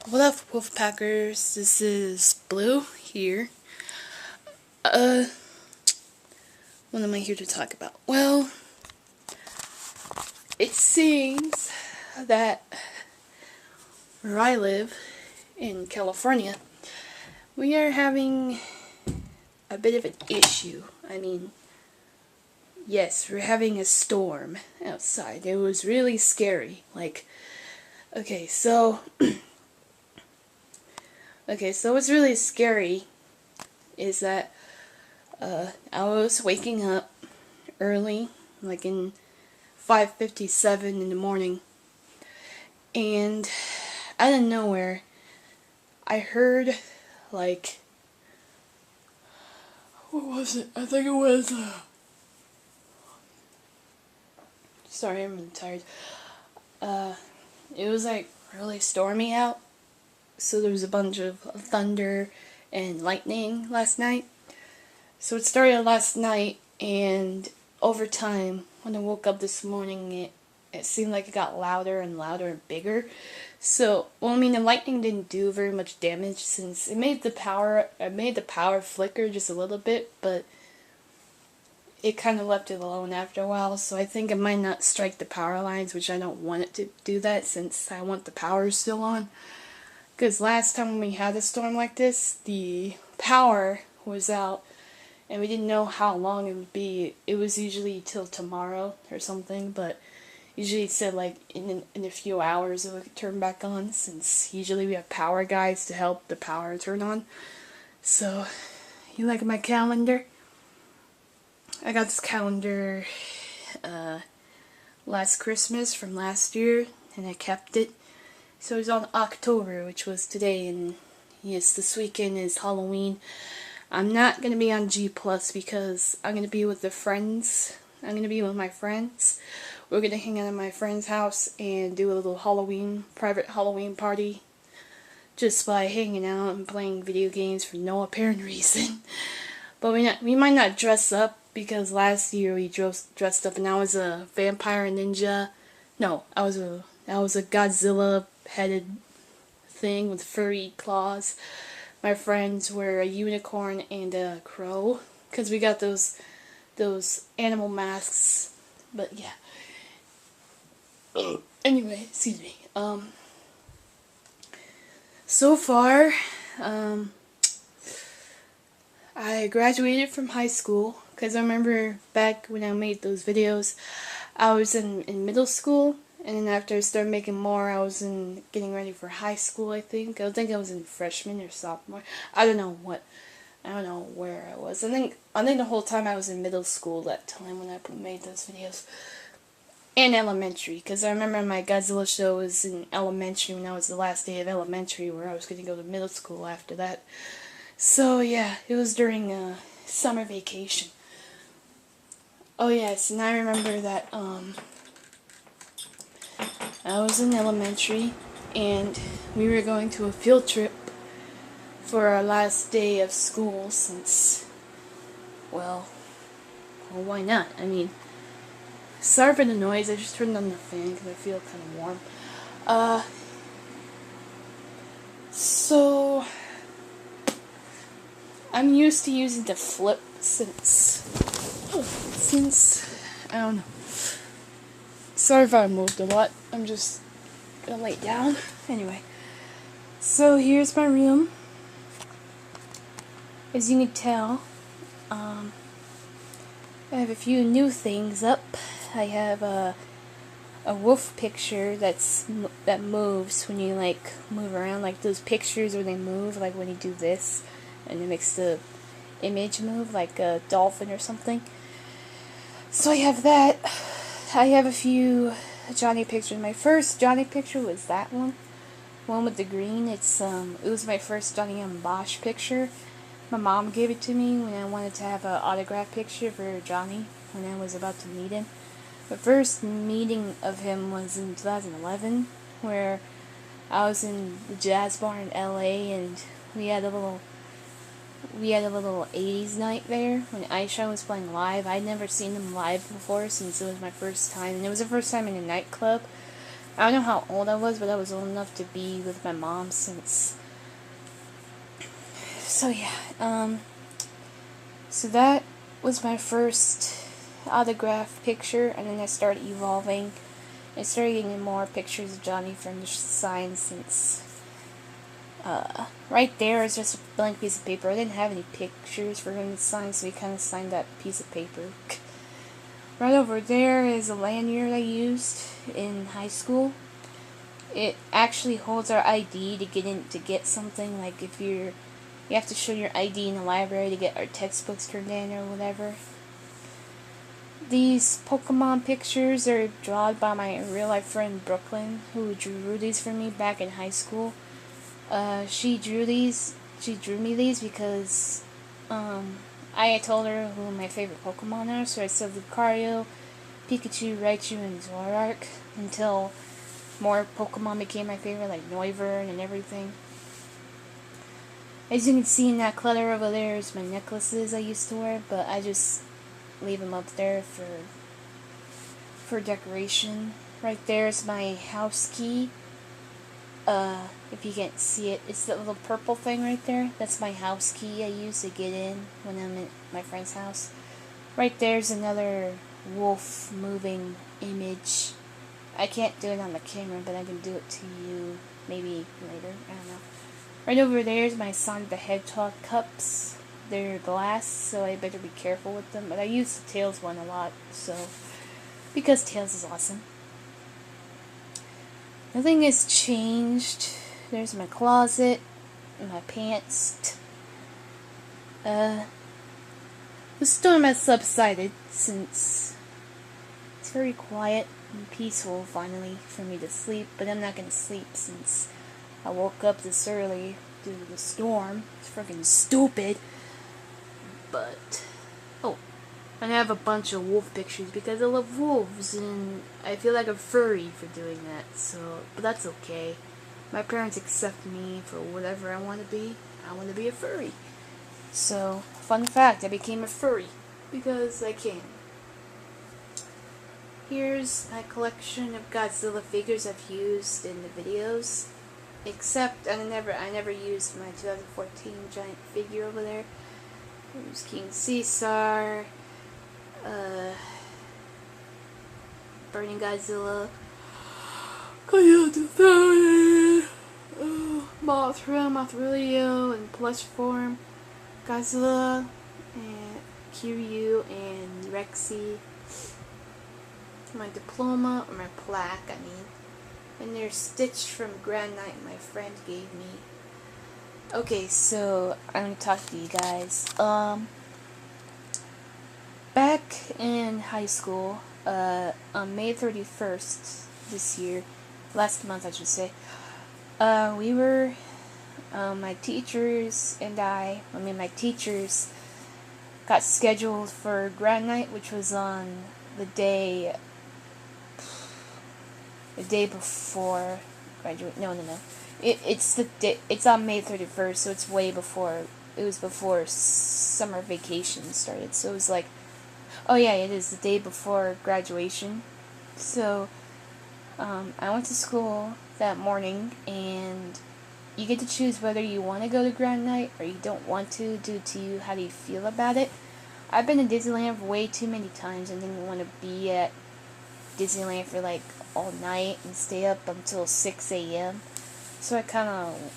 What up, Wolfpackers? This is Blue here. What am I here to talk about? Well, it seems that where I live, in California, we are having a bit of an issue. Yes, we're having a storm outside. It was really scary. Okay, so... what's really scary is that I was waking up early, like in 5:57 in the morning, and out of nowhere, I heard, like, what was it? I think it was, sorry, I'm really tired. It was, like, really stormy out, so there was a bunch of thunder and lightning last night. So it started last night, and over time, when I woke up this morning, it seemed like it got louder and louder and bigger. So, the lightning didn't do very much damage since it made the power flicker just a little bit, but it kind of left it alone after a while, so I think it might not strike the power lines, which I don't want it to do that since I want the power still on. Because last time when we had a storm like this, the power was out, and we didn't know how long it would be. It was usually till tomorrow or something, but usually it said like in a few hours it would turn back on, since usually we have power guys to help the power turn on. So, you like my calendar? I got this calendar last Christmas from last year, and I kept it. So it was on October, which was today, and yes, this weekend is Halloween. I'm not going to be on G Plus because I'm going to be with the friends. I'm going to be with my friends. We're going to hang out at my friend's house and do a little private Halloween party, just by hanging out and playing video games for no apparent reason. But we might not dress up, because last year we dressed up and I was a vampire ninja. No, I was a Godzilla headed thing with furry claws. My friends were a unicorn and a crow, because we got those animal masks. But yeah. Anyway, excuse me. So far, I graduated from high school, because I remember back when I made those videos, I was in middle school. And then after I started making more, I was getting ready for high school, I think. I think I was in freshman or sophomore. I don't know where I was. I think the whole time I was in middle school that time when I made those videos. And elementary, because I remember my Godzilla show was in elementary when I was the last day of elementary, where I was going to go to middle school after that. So yeah, it was during summer vacation. Oh yes, and I remember that I was in elementary, and we were going to a field trip for our last day of school, since, well, why not? Sorry for the noise, I just turned on the fan because I feel kind of warm. So, I'm used to using the flip since, I don't know. Sorry if I moved a lot. I'm just gonna lay down. Anyway. So here's my room. As you can tell, I have a few new things up. I have a wolf picture that moves when you move around, like those pictures where they move, like when you do this and it makes the image move, like a dolphin or something. So I have that. I have a few Johnny pictures. My first Johnny picture was that one with the green. It was my first Johnny M. Bosch picture. My mom gave it to me when I wanted to have an autograph picture for Johnny when I was about to meet him. The first meeting of him was in 2011, where I was in the jazz bar in LA, and we had a little 80s night there when Aisha was playing live. I'd never seen him live before, since it was my first time, and it was the first time in a nightclub. I don't know how old I was, but I was old enough to be with my mom since. So yeah, so that was my first autograph picture, and then I started evolving. I started getting more pictures of Johnny from the sign since right there is just a blank piece of paper. I didn't have any pictures for him to sign, so he kind of signed that piece of paper. Right over there is a lanyard I used in high school. It actually holds our ID to get something. Like if you have to show your ID in the library to get our textbooks turned in or whatever. These Pokemon pictures are drawn by my real life friend Brooklyn, who drew these for me back in high school. She drew me these because I told her who my favorite Pokemon are, so I said Lucario, Pikachu, Raichu, and Zoroark until more Pokemon became my favorite, like Noivern and everything. As you can see in that clutter over there is my necklaces I used to wear, but I just leave them up there for decoration. Right there is my house key. If you can't see it, it's that little purple thing right there. That's my house key I use to get in when I'm at my friend's house. Right there's another wolf moving image. I can't do it on the camera, but I can do it to you maybe later. I don't know. Right over there is my Sonic the Hedgehog cups. They're glass, so I better be careful with them. But I use the Tails one a lot, so because Tails is awesome. Nothing has changed. There's my closet, my pants. The storm has subsided since it's very quiet and peaceful finally for me to sleep, but I'm not gonna sleep since I woke up this early due to the storm. It's freaking stupid. But and I have a bunch of wolf pictures because I love wolves and I feel like a furry for doing that. So, but that's okay. My parents accept me for whatever I want to be. I want to be a furry. So, fun fact, I became a furry because I can. Here's my collection of Godzilla figures I've used in the videos. Except I never used my 2014 giant figure over there. There's King Caesar, Burning Godzilla, Coyote, Mothra, Mothrilio, in plush form, Godzilla, and Kiryu, and Rexy. My diploma, or my plaque, I mean. And they're stitched from granite my friend gave me. Okay, so I'm gonna talk to you guys. Back in high school, on May 31st this year, last month I should say, we were, my teachers and my teachers got scheduled for grad night, which was on the day before graduate. No. It's on May 31st, so it's way before. It was before summer vacation started. So it was like, oh yeah, it is the day before graduation. So, I went to school that morning, and you get to choose whether you want to go to grad night or you don't want to, due to how do you feel about it. I've been to Disneyland way too many times and didn't want to be at Disneyland for like all night and stay up until 6 a.m. So I kind of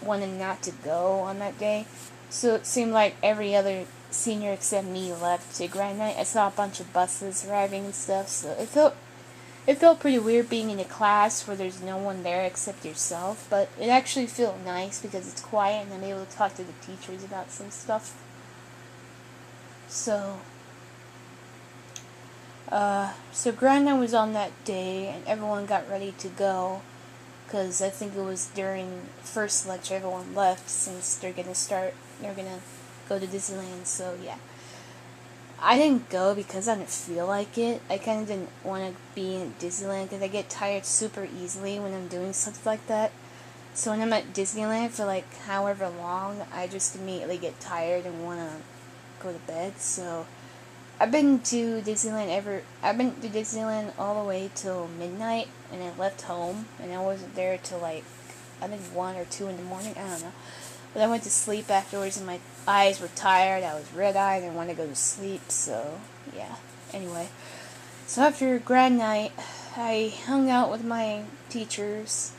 wanted not to go on that day. So it seemed like every other senior except me left to grad night. I saw a bunch of buses arriving and stuff, so it felt pretty weird being in a class where there's no one there except yourself, but it actually felt nice because it's quiet and I'm able to talk to the teachers about some stuff. So grad night was on that day and everyone got ready to go, because I think it was during first lecture everyone left since they're gonna go to Disneyland. So yeah, I didn't go because I didn't feel like it. I kind of didn't want to be in Disneyland because I get tired super easily when I'm doing stuff like that. So when I'm at Disneyland for like however long, I just immediately get tired and want to go to bed. So I've been to Disneyland all the way till midnight, and I left home, and I wasn't there till like, I think 1 or 2 in the morning, I don't know. But I went to sleep afterwards, and my eyes were tired, I was red-eyed, and wanted to go to sleep, so, yeah. Anyway, so after grad night, I hung out with my teachers,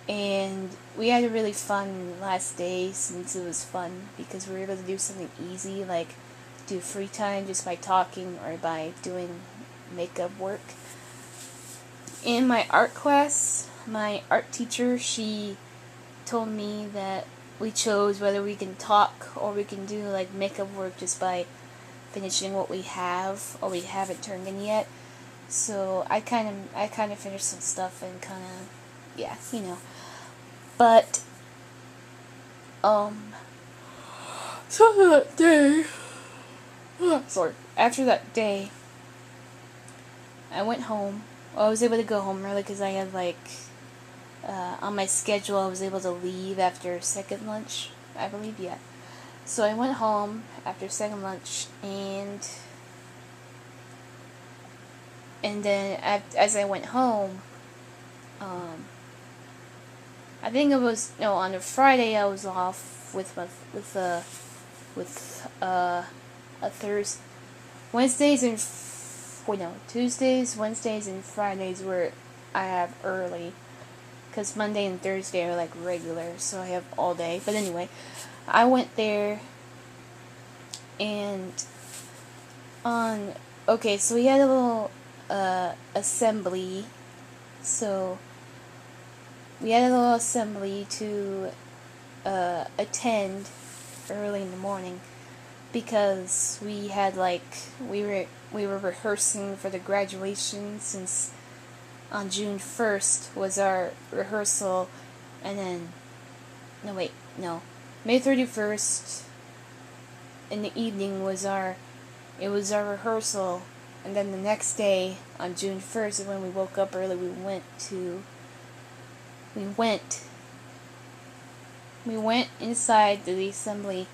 and we had a really fun last day, since it was fun, because we were able to do something easy, like do free time just by talking or by doing makeup work. In my art class, my art teacher, she told me that we chose whether we can talk or we can do like makeup work just by finishing what we have or we haven't turned in yet. So I kind of finished some stuff and kind of, yeah, you know. But so that day, sorry. After that day, I went home. Well, I was able to go home early because I had like on my schedule I was able to leave after second lunch, I believe, yeah. So I went home after second lunch, and then as I went home, I think it was on a Friday I was off with a Thursday, Wednesdays and Tuesdays, Wednesdays, and Fridays were I have early, because Monday and Thursday are like regular, so I have all day. But anyway, I went there, and so we had a little assembly. So we had a little assembly to attend early in the morning, because we had we were rehearsing for the graduation, since on June 1st was our rehearsal, and then May 31st in the evening was our rehearsal, and then the next day on June 1st, when we woke up early, we went inside the assembly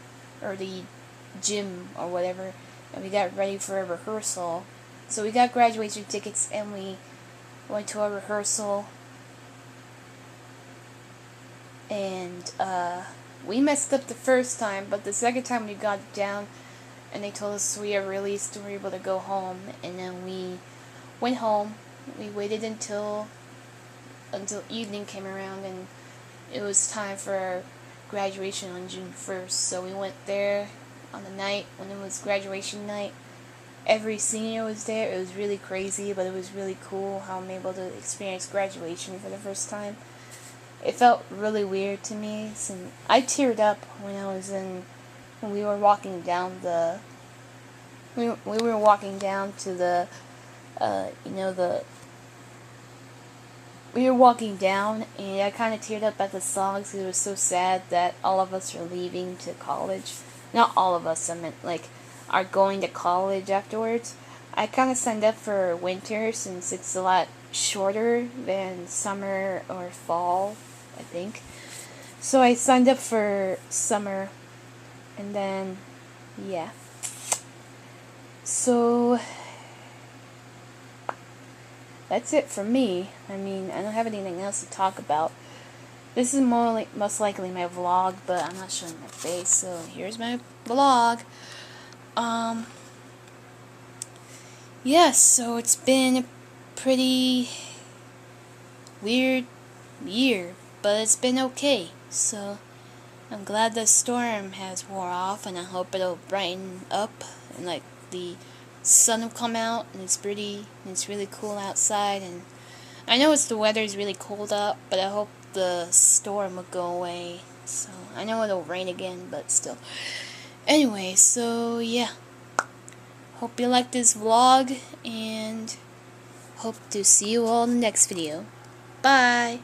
or the gym or whatever, and we got ready for a rehearsal. So we got graduation tickets and we went to our rehearsal, and we messed up the first time, but the second time we got down and they told us we are released and we were able to go home, and then we went home. We waited until evening came around, and it was time for our graduation on June 1st, so we went there on the night when it was graduation night. Every senior was there. It was really crazy, but it was really cool how I'm able to experience graduation for the first time. It felt really weird to me, since I teared up when we were walking down to the we were walking down, and I kind of teared up at the songs because it was so sad that all of us are leaving to college. Not all of us, I meant are going to college afterwards. I kind of signed up for winter since it's a lot shorter than summer or fall, I think. So I signed up for summer, and then, yeah. So that's it for me. I mean, I don't have anything else to talk about. This is most likely my vlog, but I'm not showing my face, so here's my vlog. Yes, so it's been a pretty weird year, but it's been okay. So I'm glad the storm has wore off, and I hope it'll brighten up, and the sun will come out, and it's really cool outside. And I know the weather's really cold up, but I hope the storm will go away. So I know it'll rain again, but still. Anyway, so yeah. Hope you liked this vlog, and hope to see you all in the next video. Bye!